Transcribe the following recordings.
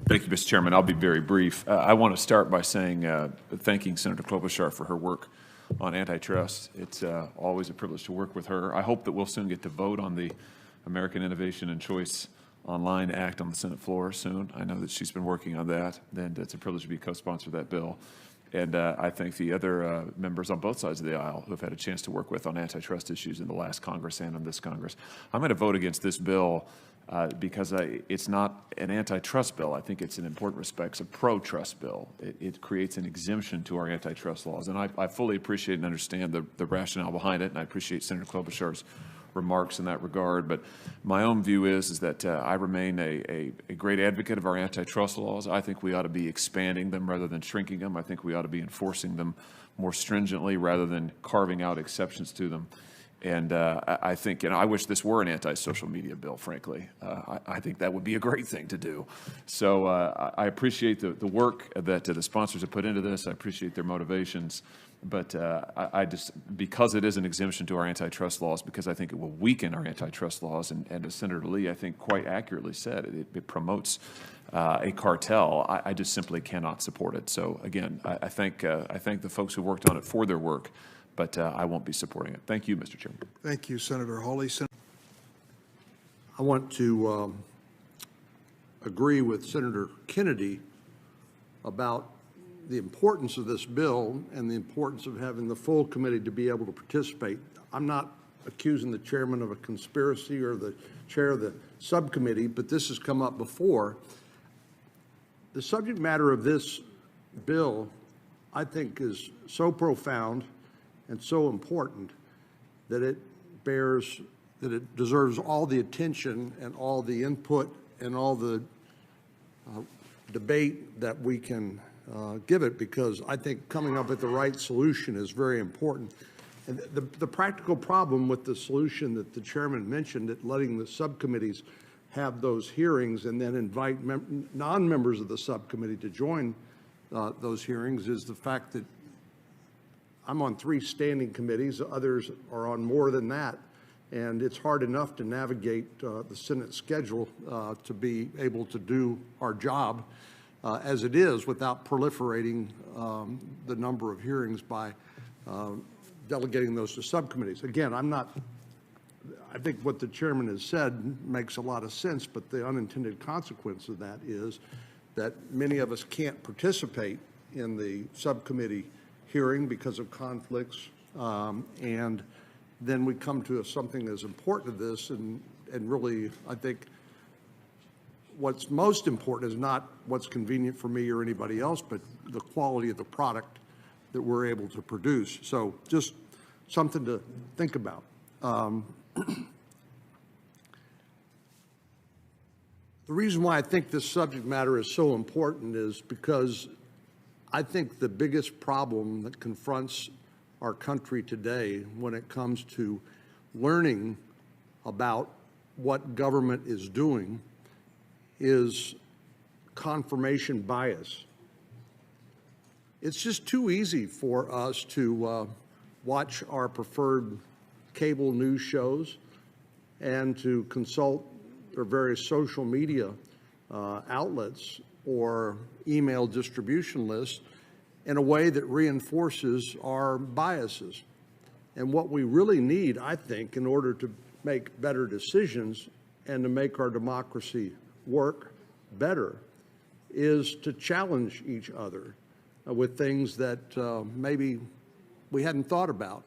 Thank you, Mr. Chairman. I'll be very brief. I want to start by saying, thanking Senator Klobuchar for her work on antitrust. It's always a privilege to work with her. I hope that we'll soon get to vote on the American Innovation and Choice Online Act on the Senate floor soon. I know that she's been working on that, and it's a privilege to be co-sponsor of that bill. And I thank the other members on both sides of the aisle who have had a chance to work with on antitrust issues in the last Congress and in this Congress. I'm going to vote against this bill because it's not an antitrust bill. I think it's in important respects a pro-trust bill. It creates an exemption to our antitrust laws. And I fully appreciate and understand the rationale behind it, and I appreciate Senator Klobuchar's remarks in that regard. But my own view is that I remain a great advocate of our antitrust laws. I think we ought to be expanding them rather than shrinking them. I think we ought to be enforcing them more stringently rather than carving out exceptions to them. And I think, I wish this were an anti-social media bill, frankly. I think that would be a great thing to do. So I appreciate the work that the sponsors have put into this. I appreciate their motivations. But I just, because it is an exemption to our antitrust laws, because I think it will weaken our antitrust laws, and as Senator Lee, I think, quite accurately said, it promotes a cartel, I just simply cannot support it. So again, I thank the folks who worked on it for their work, but I won't be supporting it. Thank you, Mr. Chairman. Thank you, Senator Hawley. I want to agree with Senator Kennedy about the importance of this bill and the importance of having the full committee to be able to participate. I'm not accusing the chairman of a conspiracy or the chair of the subcommittee, but this has come up before. The subject matter of this bill, I think, is so profound and so important that it deserves all the attention and all the input and all the debate that we can give it, because I think coming up with the right solution is very important. And the practical problem with the solution that the chairman mentioned, that letting the subcommittees have those hearings and then invite non-members of the subcommittee to join those hearings, is the fact that I'm on 3 standing committees, others are on more than that, and it's hard enough to navigate the Senate schedule to be able to do our job as it is, without proliferating the number of hearings by delegating those to subcommittees. Again, I think what the chairman has said makes a lot of sense, but the unintended consequence of that is that many of us can't participate in the subcommittee hearing because of conflicts, and then we come to something as important as this, and really, I think what's most important is not what's convenient for me or anybody else, but the quality of the product that we're able to produce. So just something to think about. The reason why I think this subject matter is so important is because I think the biggest problem that confronts our country today when it comes to learning about what government is doing is confirmation bias. It's just too easy for us to watch our preferred cable news shows and to consult their various social media outlets or email distribution lists in a way that reinforces our biases. And what we really need, I think, in order to make better decisions and to make our democracy work better, is to challenge each other with things that maybe we hadn't thought about,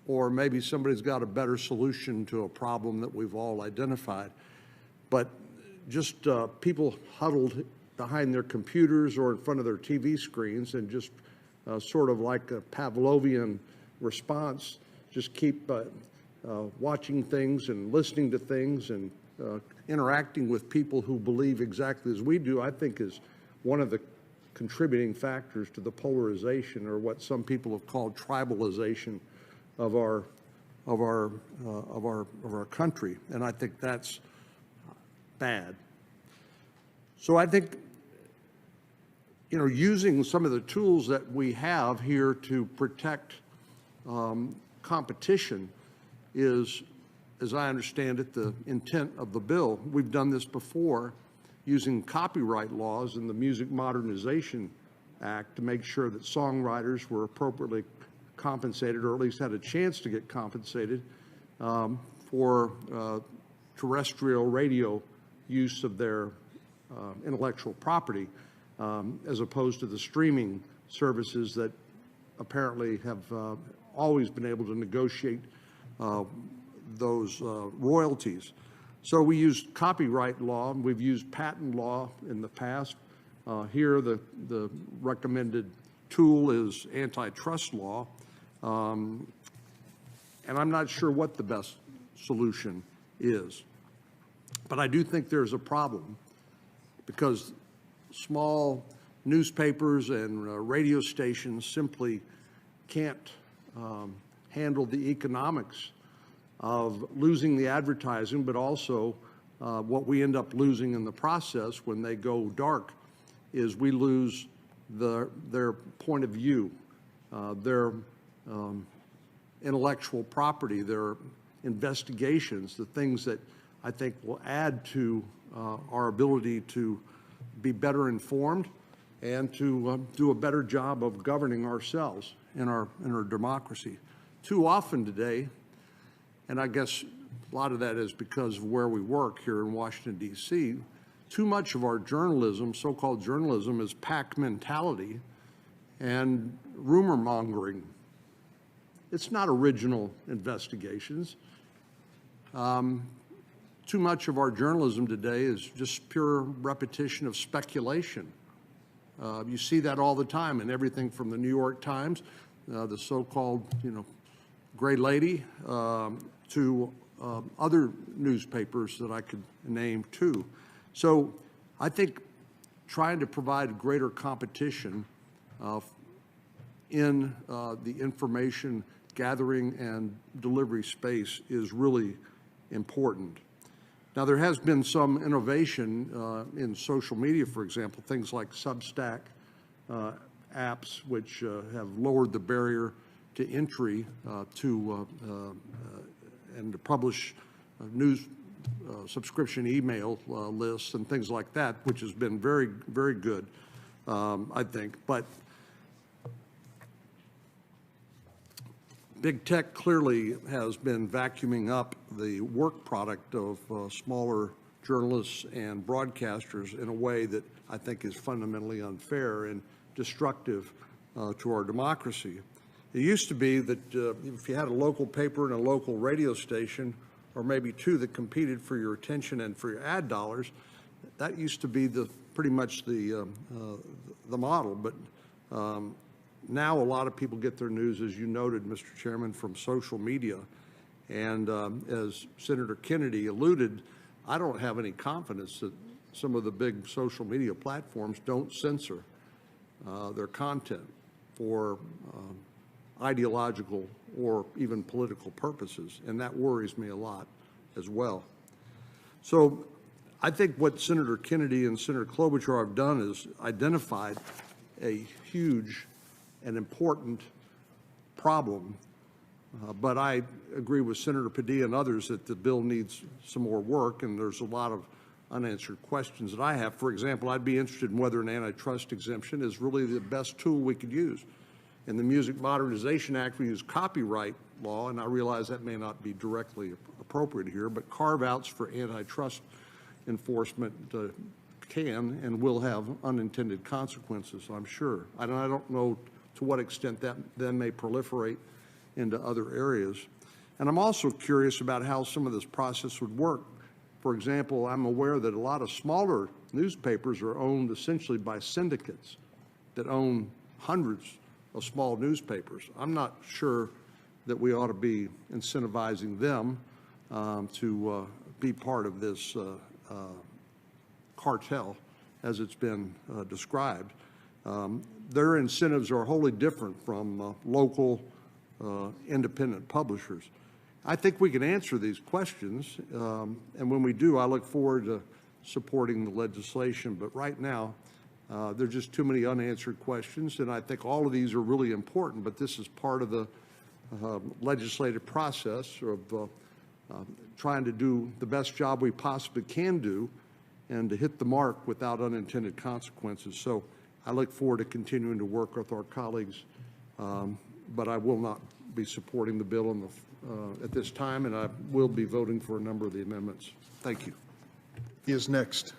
or maybe somebody's got a better solution to a problem that we've all identified. But just people huddled behind their computers or in front of their TV screens and just sort of like a Pavlovian response, just keep watching things and listening to things and interacting with people who believe exactly as we do, I think is one of the contributing factors to the polarization, or what some people have called tribalization of our country. And I think that's bad. So I think, using some of the tools that we have here to protect competition is, as I understand it, the intent of the bill. We've done this before using copyright laws and the Music Modernization Act to make sure that songwriters were appropriately compensated, or at least had a chance to get compensated for terrestrial radio use of their intellectual property, as opposed to the streaming services that apparently have always been able to negotiate those royalties. So we used copyright law, and we've used patent law in the past. Here, the recommended tool is antitrust law, and I'm not sure what the best solution is. But I do think there's a problem, because small newspapers and radio stations simply can't handle the economics of losing the advertising, but also what we end up losing in the process when they go dark is we lose their point of view, their intellectual property, their investigations, the things that I think will add to our ability to be better informed and to do a better job of governing ourselves in our democracy. Too often today, and I guess a lot of that is because of where we work here in Washington, D.C., too much of our journalism, so-called journalism, is pack mentality and rumor mongering. It's not original investigations. Too much of our journalism today is just pure repetition of speculation. You see that all the time in everything from the New York Times, the so-called, Gray Lady, to other newspapers that I could name too. So I think trying to provide greater competition in the information gathering and delivery space is really important. Now, there has been some innovation in social media, for example, things like Substack apps, which have lowered the barrier to entry and to publish news subscription email lists and things like that, which has been very, very good, I think. But big tech clearly has been vacuuming up the work product of smaller journalists and broadcasters in a way that I think is fundamentally unfair and destructive to our democracy. It used to be that if you had a local paper and a local radio station, or maybe two that competed for your attention and for your ad dollars, that used to be pretty much the model. But now a lot of people get their news, as you noted, Mr. Chairman, from social media. And as Senator Kennedy alluded, I don't have any confidence that some of the big social media platforms don't censor their content for ideological or even political purposes, and that worries me a lot as well. So I think what Senator Kennedy and Senator Klobuchar have done is identified a huge and important problem, but I agree with Senator Padilla and others that the bill needs some more work, and there's a lot of unanswered questions that I have. For example, I'd be interested in whether an antitrust exemption is really the best tool we could use. In the Music Modernization Act, we use copyright law, and I realize that may not be directly appropriate here, but carve-outs for antitrust enforcement can and will have unintended consequences, I'm sure. I don't know to what extent that then may proliferate into other areas. And I'm also curious about how some of this process would work. For example, I'm aware that a lot of smaller newspapers are owned essentially by syndicates that own hundreds of small newspapers. I'm not sure that we ought to be incentivizing them to be part of this cartel as it's been described. Their incentives are wholly different from local independent publishers. I think we can answer these questions, and when we do, I look forward to supporting the legislation. But right now, there are just too many unanswered questions, and I think all of these are really important, but this is part of the legislative process of trying to do the best job we possibly can do and to hit the mark without unintended consequences. So I look forward to continuing to work with our colleagues, but I will not be supporting the bill at this time, and I will be voting for a number of the amendments. Thank you. Is next.